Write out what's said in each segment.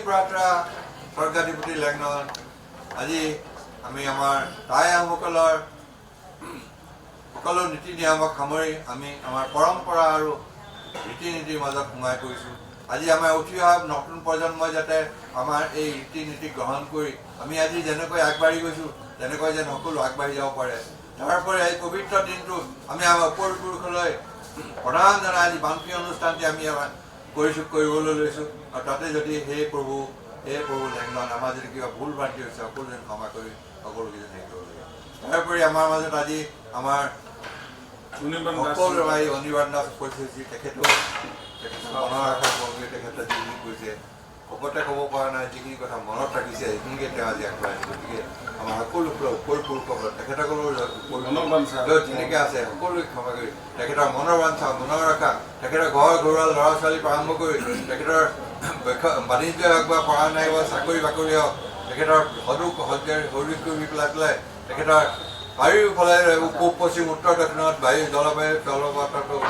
প্ৰাৰ্থনা স্বৰ্গাধিপতি লেংনন আজি আমি আমাৰ টাই আহোমসকলৰ সকলো নীতি নিয়মক সামৰি আমি আমাৰ পৰম্পৰা আৰু ৰীতি নীতিৰ মাজত সোমাই পৰিছোঁ। আজি আমাৰ উঠি অহা নতুন প্ৰজন্মই যাতে আমাৰ এই ৰীতি নীতি গ্ৰহণ কৰি আমি আজি যেনেকৈ আগবাঢ়ি গৈছোঁ তেনেকৈ যেন সকলো আগবাঢ়ি যাব পাৰে। তাৰোপৰি এই পবিত্ৰ দিনটো আমি আমাৰ ওপৰ পুৰুষলৈ প্ৰধান জনাই আজি বানপী অনুষ্ঠানটি আমি কৰিবলৈ লৈছোঁ আৰু তাতে যদি হে প্ৰভু লেংনন আমাৰ যদি কিবা ভুল ভ্ৰান্তি হৈছে সকলো যেন ক্ষমা কৰি সকলোকে যেন হেৰি কৰিব লাগে। তাৰোপৰি আমাৰ মাজত আজি আমাৰ সকলো ভাই অনিৰ্বাণ দাস উপস্থিত তেখেতৰ মনৰ আশা কৰ্মী তেখেতে যিখিনি কৈছে সকলোতে ক'ব পৰা নাই যিখিনি কথা মনত ৰাখিছে সেইখিনিকে তেওঁ আজি আগবঢ়াইছে। গতিকে আমাৰ সকলো ওপৰ পুৰুষসকল তেখেতসকলৰ যেনেকৈ আছে সকলোকে ক্ষমা কৰি তেখেতৰ মনৰ বাঞ্ছা মনৰ আশা তেখেতৰ ঘৰুৱা ল'ৰা ছোৱালীৰ পৰা আৰম্ভ কৰি তেখেতৰ বাণিজ্য হওক বা পঢ়া নাই বা চাকৰি বাকৰি হওক তেখেতৰ সদৃশ কৰি পেলাই তেখেতৰ চাৰিওফালে পূব পশ্চিম উত্তৰ দক্ষিণত বায়ু জলবায়ু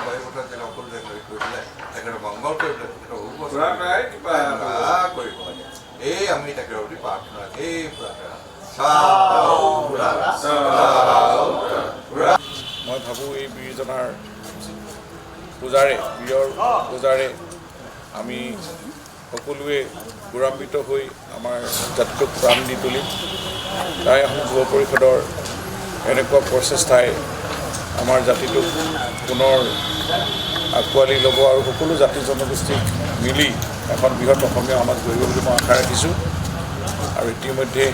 বায়ু বতৰ যেন সকলো কৰি পেলাই তেখেতৰ মংগল কৰি পেলাই তেখেতৰ কৰিব লাগে। এই আমি তেখেতৰ প্ৰতি প্ৰাৰ্থনা এই প্ৰাৰ্থনা। মই ভাবোঁ এই বীৰজনাৰ পূজাৰে আমি সকলোৱে গৌৰৱান্বিত হৈ আমাৰ জাতিটোক প্ৰাণ দি তুলিম। টাই আহোম যুৱ পৰিষদৰ এনেকুৱা প্ৰচেষ্টাই আমাৰ জাতিটোক পুনৰ আঁকোৱালি ল'ব আৰু সকলো জাতি জনগোষ্ঠীক মিলি এখন বৃহৎ অসমীয়া সমাজ গঢ়িব বুলি মই আশা ৰাখিছোঁ। আৰু ইতিমধ্যে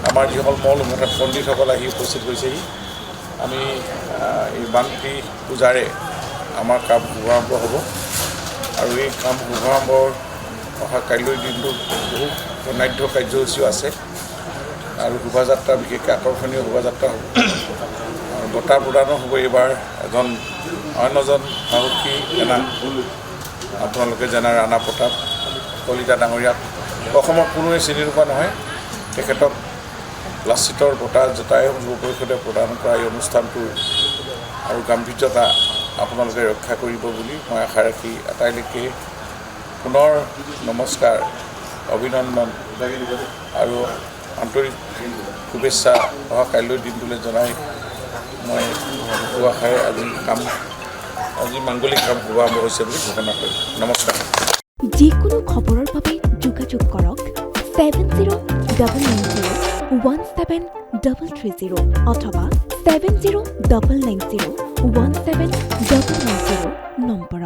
আমাৰ যিসকল মল মুঠাত পণ্ডিতসকল আহি উপস্থিত হৈছেহি। আমি এই বানপী পূজাৰে আমাৰ কাম শুভাৰম্ভ হ'ব আৰু এই কাম শুভাৰম্ভৰ অহা কাইলৈ দিনটো বহু অনাধ্য কাৰ্যসূচীও আছে আৰু শোভাযাত্ৰা বিশেষকৈ আকৰ্ষণীয় শোভাযাত্ৰা হ'ব আৰু বঁটা প্ৰদানো হ'ব। এইবাৰ অন্য এজন সাহসী সেনা আপোনালোকে জানে ৰাণা প্ৰতাপ কলিতা ডাঙৰীয়াক অসমৰ কোনোৱে চিনি নোপোৱা নহয়। তেখেতক লাচিতৰ বঁটা টাই আহোম যুৱ পৰিষদে প্ৰদান কৰা এই অনুষ্ঠানটোৰ আৰু গাম্ভীৰ্যতা আপোনালোকে ৰক্ষা কৰিব বুলি মই আশা ৰাখি আটাইলৈকে পুনৰ নমস্কাৰ অভিনন্দন আৰু আন্তৰিক শুভেচ্ছা অহা কাইলৈ দিনটোলৈ জনাই মই আশাৰে আজি মাংগলিক কাম শুভাৰম্ভ হৈছে বুলি ঘোষণা কৰিম। নমস্কাৰ। যিকোনো খবৰৰ বাবে যোগাযোগ কৰক 7090173330 অথবা 7099017990 নম্বৰত।